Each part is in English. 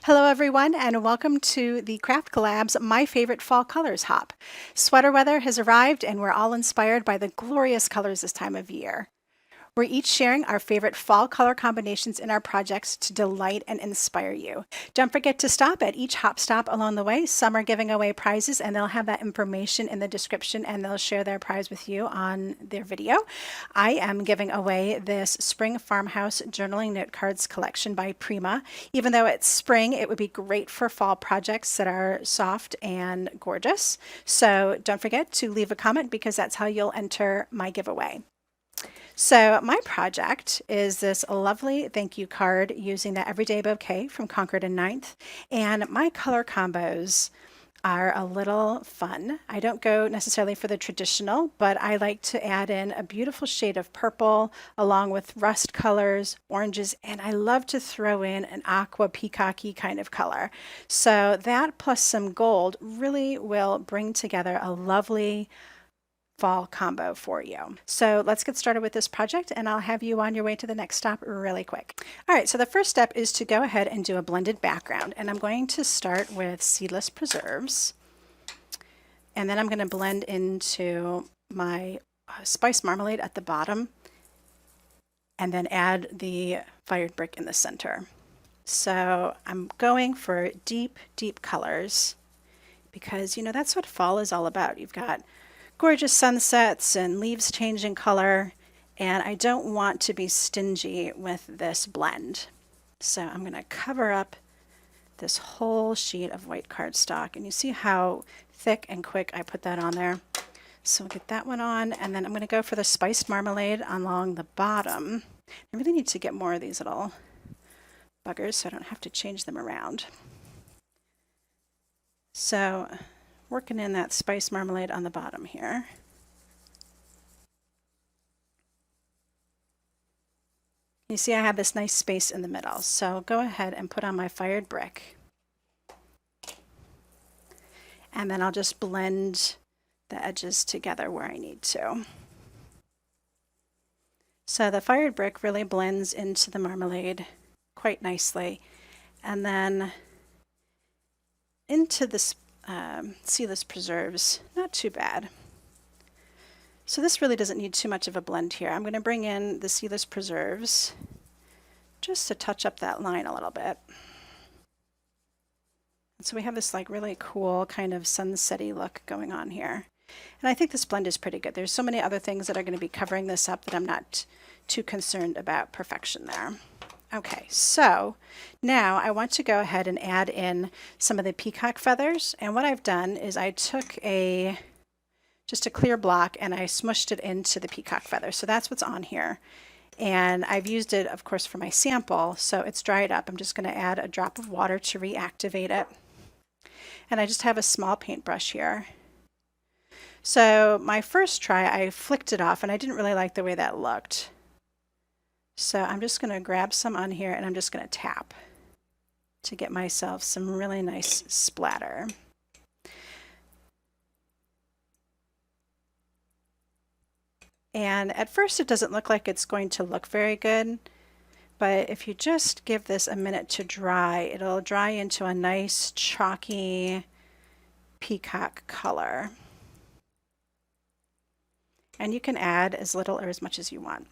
Hello everyone and welcome to the Craft Collab's My Favorite Fall Colors Hop. Sweater weather has arrived and we're all inspired by the glorious colors this time of year. We're each sharing our favorite fall color combinations in our projects to delight and inspire you. Don't forget to stop at each hop stop along the way. Some are giving away prizes and they'll have that information in the description and they'll share their prize with you on their video. I am giving away this Spring Farmhouse Journaling Note Cards collection by Prima. Even though it's spring, it would be great for fall projects that are soft and gorgeous. So don't forget to leave a comment because that's how you'll enter my giveaway. So my project is this lovely thank you card using the Everyday Bouquet from Concord and Ninth. And my color combos are a little fun. I don't go necessarily for the traditional, but I like to add in a beautiful shade of purple along with rust colors, oranges, and I love to throw in an aqua peacocky kind of color. So that plus some gold really will bring together a lovely fall combo for you. So let's get started with this project and I'll have you on your way to the next stop really quick. All right, so the first step is to go ahead and do a blended background, and I'm going to start with seedless preserves, and then I'm going to blend into my spice marmalade at the bottom and then add the fired brick in the center. So I'm going for deep colors because that's what fall is all about. You've got gorgeous sunsets and leaves changing color, and I don't want to be stingy with this blend. So I'm going to cover up this whole sheet of white cardstock, and you see how thick and quick I put that on there. So we'll get that one on, and then I'm going to go for the spiced marmalade along the bottom. I really need to get more of these little buggers so I don't have to change them around. So working in that spice marmalade on the bottom here. You see I have this nice space in the middle, so go ahead and put on my fired brick. And then I'll just blend the edges together where I need to. So the fired brick really blends into the marmalade quite nicely. And then into this seedless preserves, not too bad. So this really doesn't need too much of a blend here. I'm going to bring in the seedless preserves just to touch up that line a little bit. And so we have this like really cool kind of sunsetty look going on here. And I think this blend is pretty good. There's so many other things that are going to be covering this up that I'm not too concerned about perfection there. Okay, so now I want to go ahead and add in some of the peacock feathers, and what I've done is I took just a clear block and I smushed it into the peacock feather. So that's what's on here, and I've used it of course for my sample, so it's dried up. I'm just going to add a drop of water to reactivate it, and I just have a small paintbrush here. So my first try I flicked it off and I didn't really like the way that looked. So I'm just going to grab some on here and I'm just going to tap to get myself some really nice splatter. And at first it doesn't look like it's going to look very good, but if you just give this a minute to dry, it'll dry into a nice chalky peacock color. And you can add as little or as much as you want.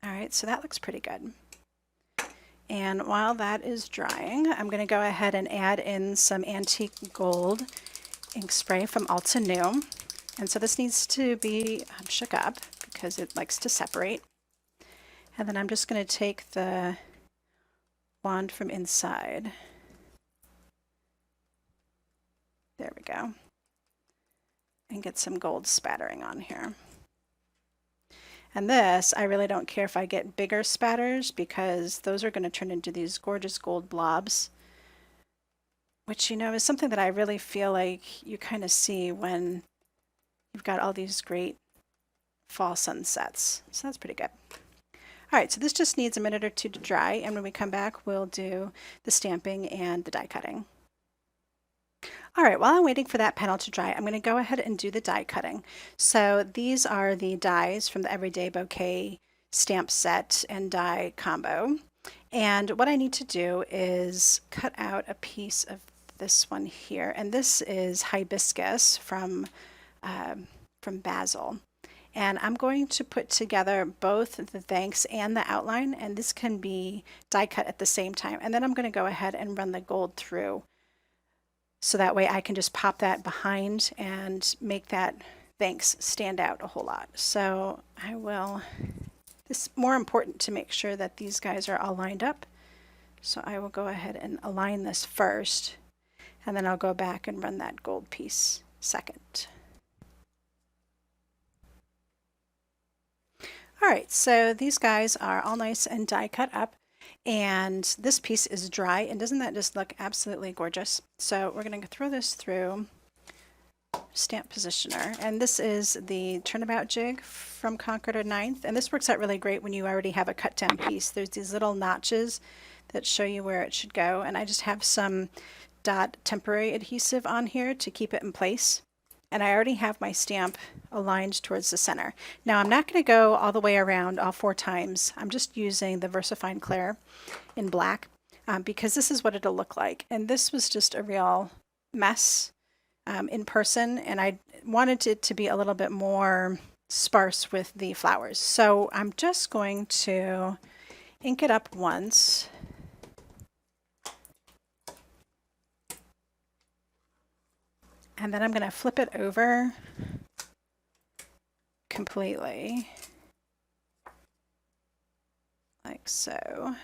All right, so that looks pretty good. And while that is drying, I'm going to go ahead and add in some antique gold ink spray from Alta New. And so this needs to be shook up because it likes to separate. And then I'm just going to take the wand from inside. There we go. And get some gold spattering on here. And this, I really don't care if I get bigger spatters because those are going to turn into these gorgeous gold blobs, which is something that I really feel like you kind of see when you've got all these great fall sunsets. So that's pretty good. All right, so this just needs a minute or two to dry, and when we come back, we'll do the stamping and the die cutting. All right, while I'm waiting for that panel to dry, I'm going to go ahead and do the die cutting. So these are the dies from the Everyday Bouquet stamp set and die combo. And what I need to do is cut out a piece of this one here. And this is hibiscus from Basil. And I'm going to put together both the thanks and the outline, and this can be die cut at the same time. And then I'm going to go ahead and run the gold through, so that way I can just pop that behind and make that thanks stand out a whole lot. So I will, it's more important to make sure that these guys are all lined up. So I will go ahead and align this first, and then I'll go back and run that gold piece second. All right, so these guys are all nice and die cut up, and this piece is dry, and doesn't that just look absolutely gorgeous? So we're going to throw this through stamp positioner, and this is the turnabout jig from Concord or Ninth, and this works out really great when you already have a cut down piece. There's these little notches that show you where it should go, and I just have some dot temporary adhesive on here to keep it in place. And I already have my stamp aligned towards the center. Now I'm not going to go all the way around all 4 times. I'm just using the VersaFine Clair in black because this is what it'll look like. And this was just a real mess in person, and I wanted it to be a little bit more sparse with the flowers. So I'm just going to ink it up once. And then I'm going to flip it over completely, like so,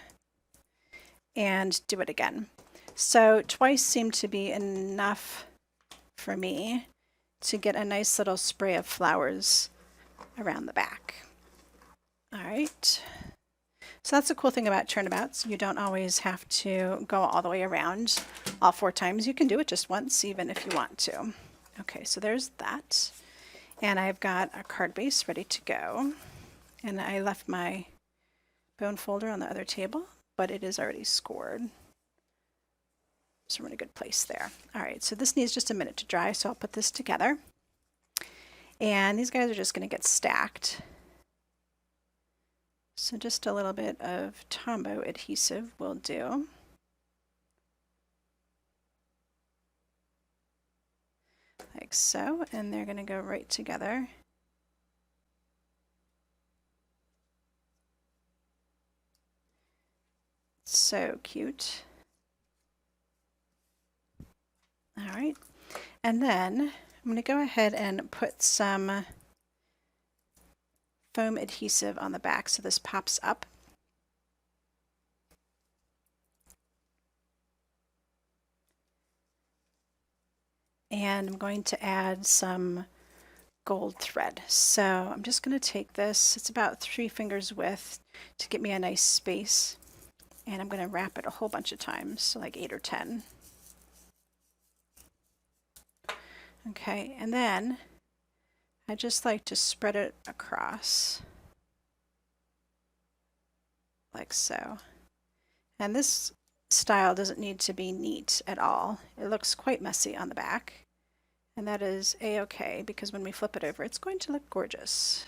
and do it again. So twice seemed to be enough for me to get a nice little spray of flowers around the back. All right. So that's the cool thing about turnabouts. You don't always have to go all the way around all 4 times. You can do it just once, even if you want to. Okay, so there's that. And I've got a card base ready to go. And I left my bone folder on the other table, but it is already scored. So we're in a good place there. All right, so this needs just a minute to dry, so I'll put this together. And these guys are just going to get stacked. So just a little bit of Tombow adhesive will do. Like so, and they're going to go right together. So cute. All right, and then I'm going to go ahead and put some foam adhesive on the back so this pops up. And I'm going to add some gold thread. So I'm just going to take this, it's about 3 fingers width to get me a nice space, and I'm going to wrap it a whole bunch of times, so like 8 or 10. Okay, and then I just like to spread it across like so. And this style doesn't need to be neat at all. It looks quite messy on the back, and that is a-okay because when we flip it over it's going to look gorgeous.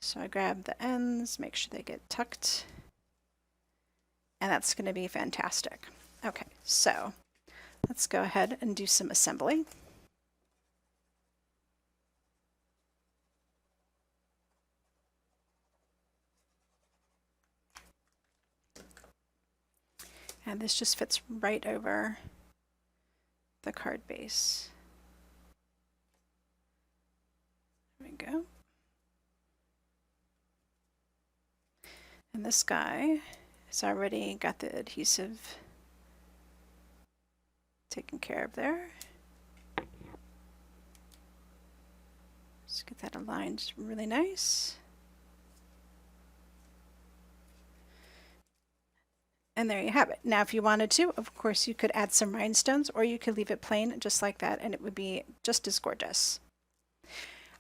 So I grab the ends, make sure they get tucked, and that's going to be fantastic. Okay, so let's go ahead and do some assembly. And this just fits right over the card base. There we go. And this guy has already got the adhesive taken care of there. Just get that aligned really nice. And there you have it. Now, if you wanted to, of course, you could add some rhinestones, or you could leave it plain just like that, and it would be just as gorgeous.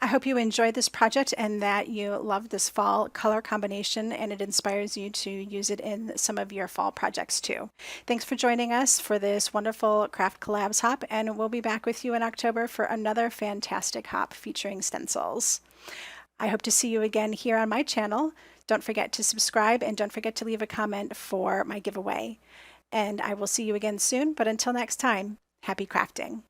I hope you enjoyed this project and that you love this fall color combination, and it inspires you to use it in some of your fall projects too. Thanks for joining us for this wonderful Craft Collabs hop, and we'll be back with you in October for another fantastic hop featuring stencils. I hope to see you again here on my channel. Don't forget to subscribe and don't forget to leave a comment for my giveaway. And I will see you again soon, but until next time, happy crafting.